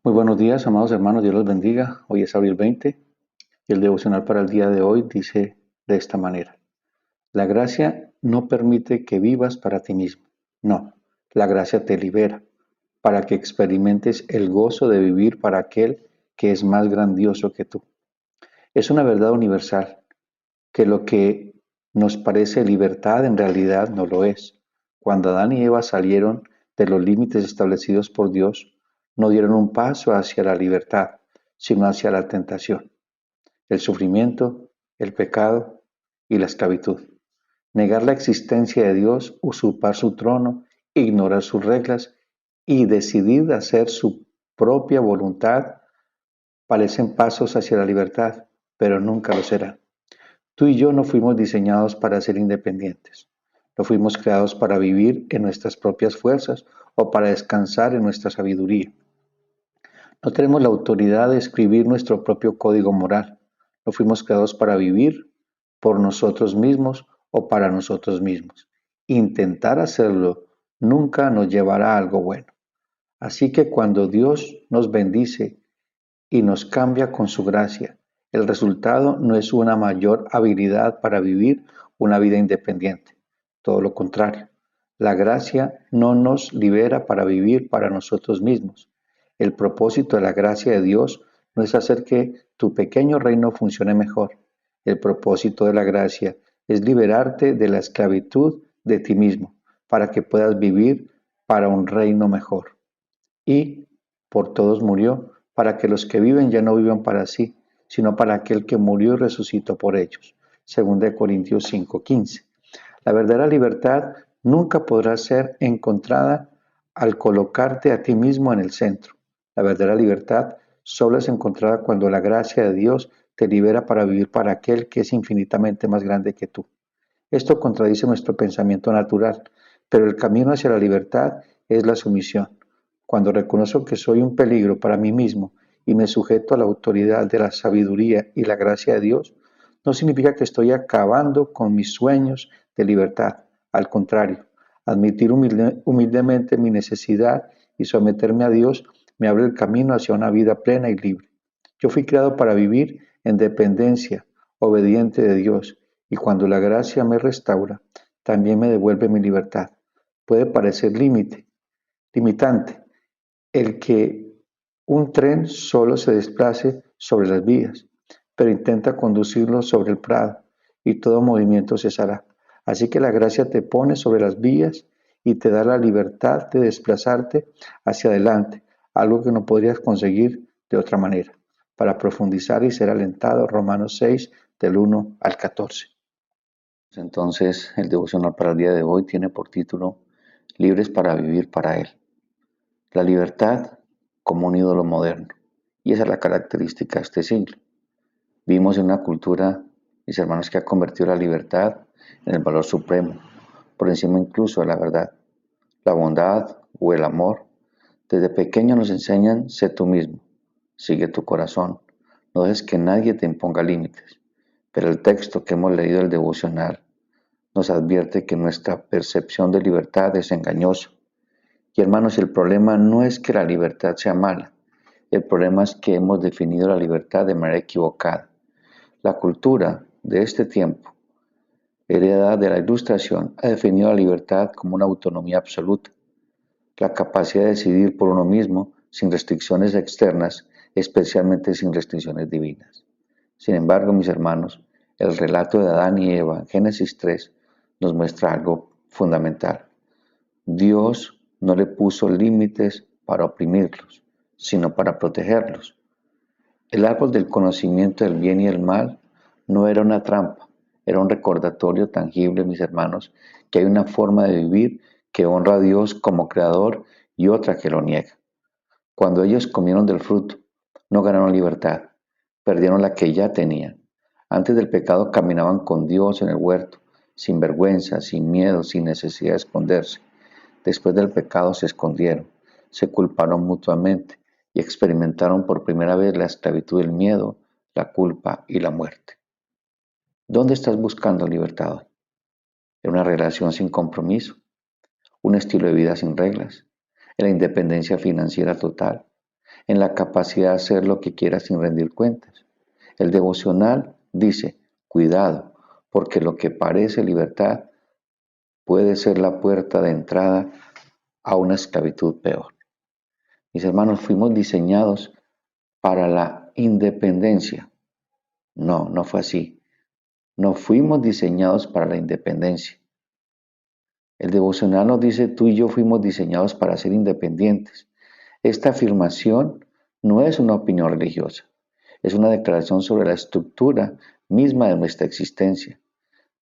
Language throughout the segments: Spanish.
Muy buenos días, amados hermanos, Dios los bendiga. Hoy es abril 20 y el devocional para el día de hoy dice de esta manera. La gracia no permite que vivas para ti mismo. No, la gracia te libera para que experimentes el gozo de vivir para aquel que es más grandioso que tú. Es una verdad universal que lo que nos parece libertad en realidad no lo es. Cuando Adán y Eva salieron de los límites establecidos por Dios, no dieron un paso hacia la libertad, sino hacia la tentación, el sufrimiento, el pecado y la esclavitud. Negar la existencia de Dios, usurpar su trono, ignorar sus reglas y decidir hacer su propia voluntad parecen pasos hacia la libertad, pero nunca lo serán. Tú y yo no fuimos diseñados para ser independientes. No fuimos creados para vivir en nuestras propias fuerzas o para descansar en nuestra sabiduría. No tenemos la autoridad de escribir nuestro propio código moral. No fuimos creados para vivir por nosotros mismos o para nosotros mismos. Intentar hacerlo nunca nos llevará a algo bueno. Así que cuando Dios nos bendice y nos cambia con su gracia, el resultado no es una mayor habilidad para vivir una vida independiente. Todo lo contrario, la gracia no nos libera para vivir para nosotros mismos. El propósito de la gracia de Dios no es hacer que tu pequeño reino funcione mejor. El propósito de la gracia es liberarte de la esclavitud de ti mismo para que puedas vivir para un reino mejor. Y por todos murió, para que los que viven ya no vivan para sí, sino para aquel que murió y resucitó por ellos. Segunda de Corintios 5:15. La verdadera libertad nunca podrá ser encontrada al colocarte a ti mismo en el centro. La verdadera libertad solo es encontrada cuando la gracia de Dios te libera para vivir para aquel que es infinitamente más grande que tú. Esto contradice nuestro pensamiento natural, pero el camino hacia la libertad es la sumisión. Cuando reconozco que soy un peligro para mí mismo y me sujeto a la autoridad de la sabiduría y la gracia de Dios, no significa que estoy acabando con mis sueños de libertad. Al contrario, admitir humildemente mi necesidad y someterme a Dios me abre el camino hacia una vida plena y libre. Yo fui creado para vivir en dependencia, obediente de Dios, y cuando la gracia me restaura, también me devuelve mi libertad. Puede parecer limitante, el que un tren solo se desplace sobre las vías, pero intenta conducirlo sobre el prado y todo movimiento cesará. Así que la gracia te pone sobre las vías y te da la libertad de desplazarte hacia adelante, algo que no podrías conseguir de otra manera. Para profundizar y ser alentado, Romanos 6, del 1 al 14. Entonces, el devocional para el día de hoy tiene por título Libres para vivir para Él. La libertad como un ídolo moderno. Y esa es la característica de este siglo. Vivimos en una cultura, mis hermanos, que ha convertido la libertad en el valor supremo, por encima incluso de la verdad, la bondad o el amor. Desde pequeño nos enseñan, sé tú mismo, sigue tu corazón, no dejes que nadie te imponga límites. Pero el texto que hemos leído del devocional nos advierte que nuestra percepción de libertad es engañosa. Y hermanos, el problema no es que la libertad sea mala, el problema es que hemos definido la libertad de manera equivocada. La cultura de este tiempo, heredada de la Ilustración, ha definido la libertad como una autonomía absoluta, la capacidad de decidir por uno mismo sin restricciones externas, especialmente sin restricciones divinas. Sin embargo, mis hermanos, el relato de Adán y Eva en Génesis 3 nos muestra algo fundamental. Dios no le puso límites para oprimirlos, sino para protegerlos. El árbol del conocimiento del bien y el mal no era una trampa, era un recordatorio tangible, mis hermanos, que hay una forma de vivir que honra a Dios como creador y otra que lo niega. Cuando ellos comieron del fruto, no ganaron libertad, perdieron la que ya tenían. Antes del pecado caminaban con Dios en el huerto, sin vergüenza, sin miedo, sin necesidad de esconderse. Después del pecado se escondieron, se culparon mutuamente y experimentaron por primera vez la esclavitud del miedo, la culpa y la muerte. ¿Dónde estás buscando libertad hoy? ¿En una relación sin compromiso? ¿Un estilo de vida sin reglas? ¿En la independencia financiera total? en la capacidad de hacer lo que quiera sin rendir cuentas. El devocional dice, cuidado, porque lo que parece libertad puede ser la puerta de entrada a una esclavitud peor. Mis hermanos, fuimos diseñados para la independencia. No, no fue así. No fuimos diseñados para la independencia. El devocional nos dice, tú y yo fuimos diseñados para ser independientes. Esta afirmación no es una opinión religiosa, es una declaración sobre la estructura misma de nuestra existencia.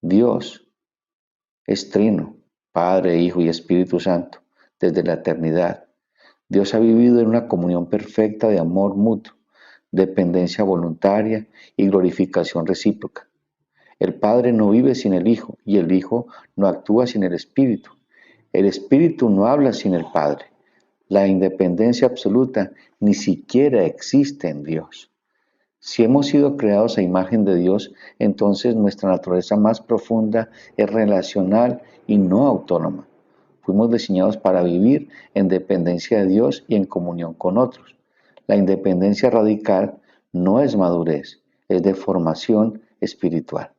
Dios es trino, Padre, Hijo y Espíritu Santo, desde la eternidad. Dios ha vivido en una comunión perfecta de amor mutuo, dependencia voluntaria y glorificación recíproca. El Padre no vive sin el Hijo y el Hijo no actúa sin el Espíritu. El Espíritu no habla sin el Padre. La independencia absoluta ni siquiera existe en Dios. Si hemos sido creados a imagen de Dios, entonces nuestra naturaleza más profunda es relacional y no autónoma. Fuimos diseñados para vivir en dependencia de Dios y en comunión con otros. La independencia radical no es madurez, es deformación espiritual.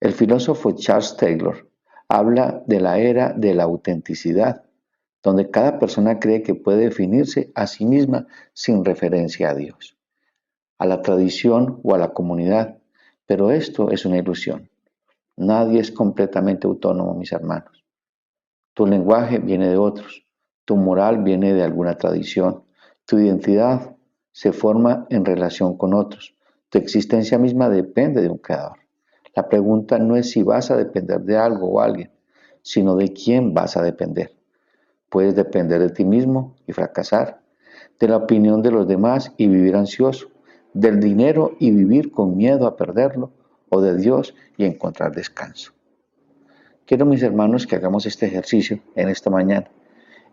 El filósofo Charles Taylor habla de la era de la autenticidad, donde cada persona cree que puede definirse a sí misma sin referencia a Dios, a la tradición o a la comunidad, pero esto es una ilusión. Nadie es completamente autónomo, mis hermanos. Tu lenguaje viene de otros, tu moral viene de alguna tradición, tu identidad se forma en relación con otros, tu existencia misma depende de un creador. La pregunta no es si vas a depender de algo o alguien, sino de quién vas a depender. Puedes depender de ti mismo y fracasar, de la opinión de los demás y vivir ansioso, del dinero y vivir con miedo a perderlo, o de Dios y encontrar descanso. Quiero, mis hermanos, que hagamos este ejercicio en esta mañana.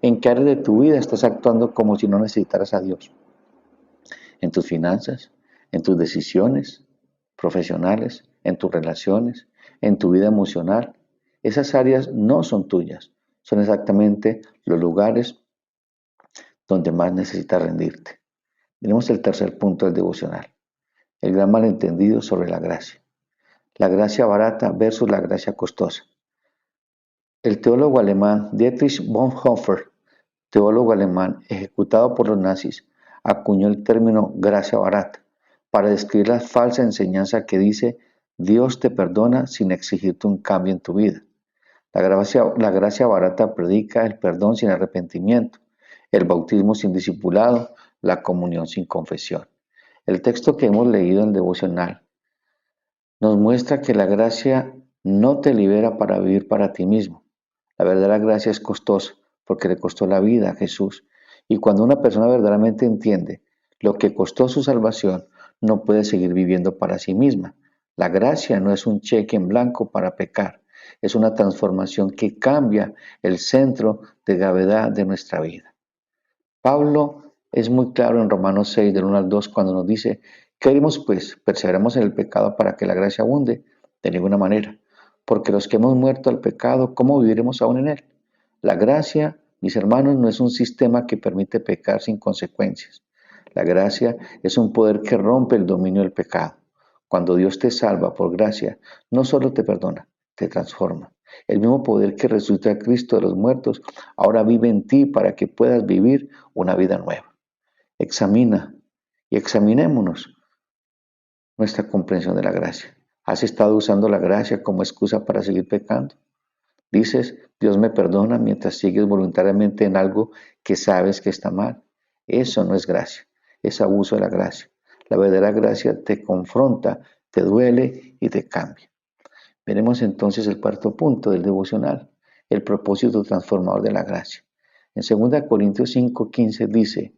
¿En qué área de tu vida estás actuando como si no necesitaras a Dios? ¿En tus finanzas? ¿En tus decisiones profesionales? ¿En tus relaciones? ¿En tu vida emocional? Esas áreas no son tuyas, son exactamente los lugares donde más necesitas rendirte. Tenemos el tercer punto del devocional, el gran malentendido sobre la gracia. La gracia barata versus la gracia costosa. El teólogo alemán Dietrich Bonhoeffer, teólogo alemán ejecutado por los nazis, acuñó el término gracia barata para describir la falsa enseñanza que dice Dios te perdona sin exigirte un cambio en tu vida. La gracia barata predica el perdón sin arrepentimiento, el bautismo sin discipulado, la comunión sin confesión. El texto que hemos leído en el devocional nos muestra que la gracia no te libera para vivir para ti mismo. La verdadera gracia es costosa porque le costó la vida a Jesús. Y cuando una persona verdaderamente entiende lo que costó su salvación, no puede seguir viviendo para sí misma. La gracia no es un cheque en blanco para pecar, es una transformación que cambia el centro de gravedad de nuestra vida. Pablo es muy claro en Romanos 6, del 1 al 2, cuando nos dice, ¿qué haremos pues? ¿Perseveramos en el pecado para que la gracia abunde? De ninguna manera, porque los que hemos muerto al pecado, ¿cómo viviremos aún en él? La gracia, mis hermanos, no es un sistema que permite pecar sin consecuencias. La gracia es un poder que rompe el dominio del pecado. Cuando Dios te salva por gracia, no solo te perdona, te transforma. El mismo poder que resucitó a Cristo de los muertos ahora vive en ti para que puedas vivir una vida nueva. Examina y examinémonos nuestra comprensión de la gracia. ¿Has estado usando la gracia como excusa para seguir pecando? Dices, Dios me perdona mientras sigues voluntariamente en algo que sabes que está mal. Eso no es gracia, es abuso de la gracia. La verdadera gracia te confronta, te duele y te cambia. Veremos entonces el cuarto punto del devocional, el propósito transformador de la gracia. En 2 Corintios 5:15 dice,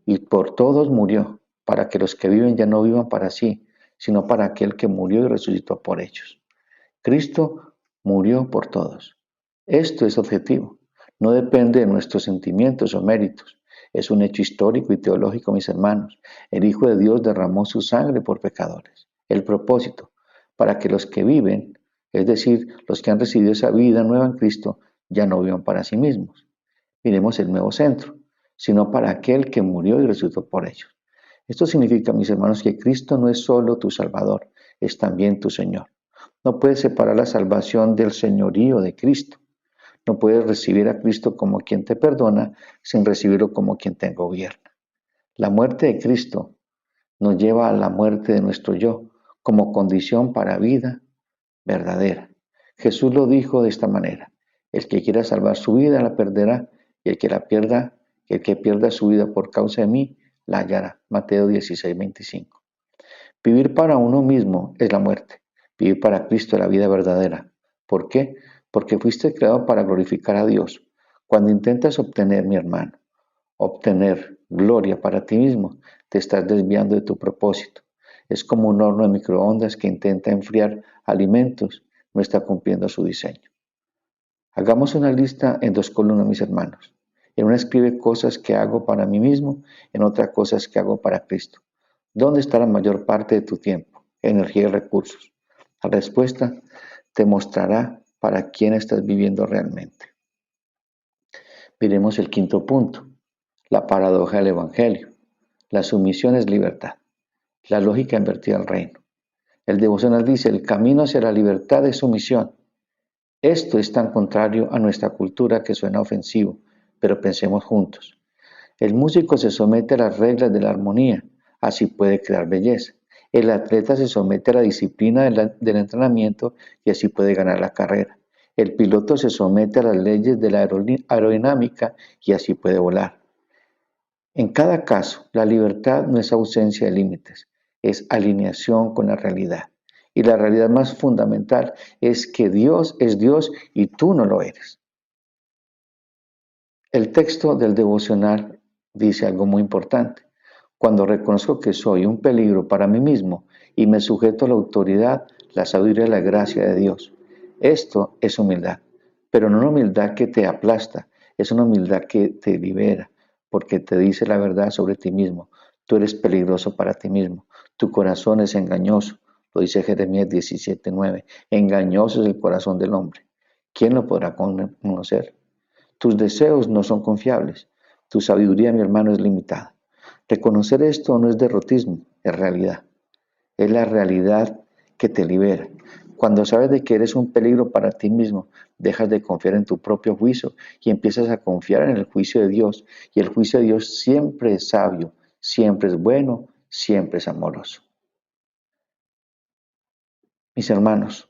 y por todos murió, para que los que viven ya no vivan para sí, sino para aquel que murió y resucitó por ellos. Cristo murió por todos. Esto es objetivo. No depende de nuestros sentimientos o méritos. Es un hecho histórico y teológico, mis hermanos. El Hijo de Dios derramó su sangre por pecadores. El propósito, para que los que viven, es decir, los que han recibido esa vida nueva en Cristo, ya no vivan para sí mismos. Miremos el nuevo centro. sino para aquel que murió y resucitó por ellos. Esto significa, mis hermanos, que Cristo no es solo tu Salvador, es también tu Señor. No puedes separar la salvación del señorío de Cristo. No puedes recibir a Cristo como quien te perdona sin recibirlo como quien te gobierna. La muerte de Cristo nos lleva a la muerte de nuestro yo como condición para vida verdadera. Jesús lo dijo de esta manera: el que quiera salvar su vida la perderá, y el que pierda su vida por causa de mí la hallará. Mateo 16:25. Vivir para uno mismo es la muerte. Vivir para Cristo es la vida verdadera. ¿Por qué? Porque fuiste creado para glorificar a Dios. Cuando intentas obtener, mi hermano, obtener gloria para ti mismo, te estás desviando de tu propósito. Es como un horno de microondas que intenta enfriar alimentos, no está cumpliendo su diseño. Hagamos una lista en 2 columnas, mis hermanos. En una escribe cosas que hago para mí mismo, en otra cosas que hago para Cristo. ¿Dónde está la mayor parte de tu tiempo, energía y recursos? La respuesta te mostrará para quién estás viviendo realmente. Miremos el quinto punto, la paradoja del Evangelio. La sumisión es libertad. La lógica invertida al reino. El devocional dice: el camino hacia la libertad es sumisión. Esto es tan contrario a nuestra cultura que suena ofensivo, pero pensemos juntos. El músico se somete a las reglas de la armonía, así puede crear belleza. El atleta se somete a la disciplina del entrenamiento y así puede ganar la carrera. El piloto se somete a las leyes de la aerodinámica y así puede volar. En cada caso, la libertad no es ausencia de límites, es alineación con la realidad. Y la realidad más fundamental es que Dios es Dios y tú no lo eres. El texto del devocional dice algo muy importante. Cuando reconozco que soy un peligro para mí mismo y me sujeto a la autoridad, la sabiduría y la gracia de Dios. Esto es humildad, pero no una humildad que te aplasta, es una humildad que te libera, porque te dice la verdad sobre ti mismo. Tú eres peligroso para ti mismo, tu corazón es engañoso, lo dice Jeremías 17:9. Engañoso es el corazón del hombre. ¿Quién lo podrá conocer? Tus deseos no son confiables. Tu sabiduría, mi hermano, es limitada. Reconocer esto no es derrotismo, es realidad. Es la realidad que te libera. Cuando sabes de que eres un peligro para ti mismo, dejas de confiar en tu propio juicio y empiezas a confiar en el juicio de Dios. Y el juicio de Dios siempre es sabio, siempre es bueno, siempre es amoroso. Mis hermanos,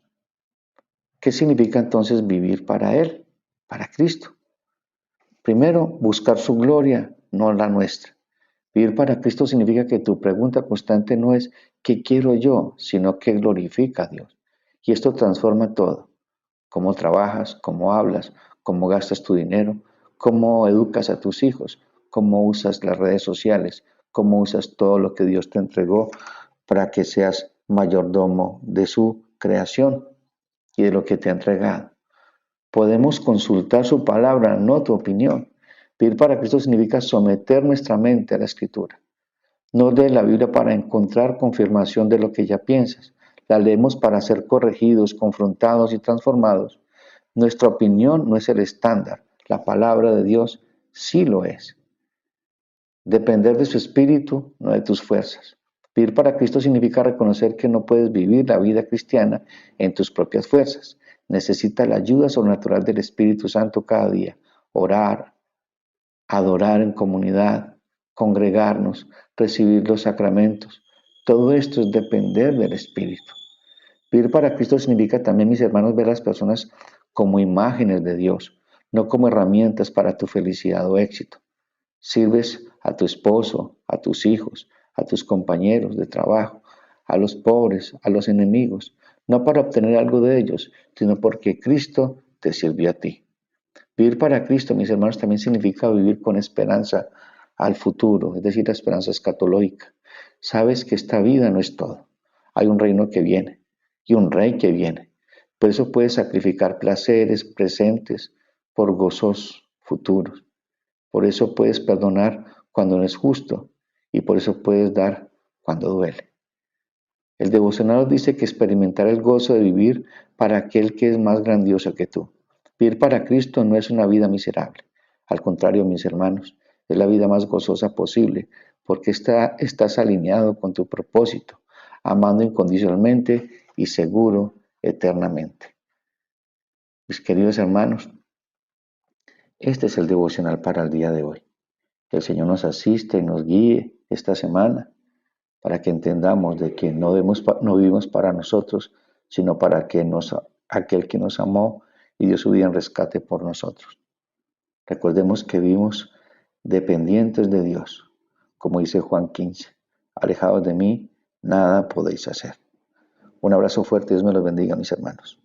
¿qué significa entonces vivir para Él, para Cristo? Primero, buscar su gloria, no la nuestra. Vivir para Cristo significa que tu pregunta constante no es ¿qué quiero yo?, sino ¿qué glorifica a Dios? Y esto transforma todo. Cómo trabajas, cómo hablas, cómo gastas tu dinero, cómo educas a tus hijos, cómo usas las redes sociales, cómo usas todo lo que Dios te entregó para que seas mayordomo de su creación y de lo que te ha entregado. Podemos consultar su palabra, no tu opinión. Vivir para Cristo significa someter nuestra mente a la Escritura. No lees la Biblia para encontrar confirmación de lo que ya piensas. La leemos para ser corregidos, confrontados y transformados. Nuestra opinión no es el estándar. La palabra de Dios sí lo es. Depender de su espíritu, no de tus fuerzas. Vivir para Cristo significa reconocer que no puedes vivir la vida cristiana en tus propias fuerzas. Necesitas la ayuda sobrenatural del Espíritu Santo cada día. Orar, adorar en comunidad, congregarnos, recibir los sacramentos. Todo esto es depender del Espíritu. Vivir para Cristo significa también, mis hermanos, ver a las personas como imágenes de Dios, no como herramientas para tu felicidad o éxito. Sirves a tu esposo, a tus hijos, a tus compañeros de trabajo, a los pobres, a los enemigos, no para obtener algo de ellos, sino porque Cristo te sirvió a ti. Vivir para Cristo, mis hermanos, también significa vivir con esperanza al futuro, es decir, la esperanza escatológica. Sabes que esta vida no es todo. Hay un reino que viene y un rey que viene. Por eso puedes sacrificar placeres presentes por gozos futuros. Por eso puedes perdonar cuando no es justo y por eso puedes dar cuando duele. El devocional dice que experimentar el gozo de vivir para aquel que es más grandioso que tú. Vivir para Cristo no es una vida miserable. Al contrario, mis hermanos, es la vida más gozosa posible, porque estás alineado con tu propósito, amando incondicionalmente y seguro eternamente. Mis queridos hermanos, este es el devocional para el día de hoy. Que el Señor nos asiste y nos guíe esta semana para que entendamos de que no vivimos para nosotros, sino para aquel que nos amó y dio su vida en rescate por nosotros. Recordemos que vivimos dependientes de Dios, como dice Juan 15. Alejados de mí, nada podéis hacer. Un abrazo fuerte, Dios me los bendiga, mis hermanos.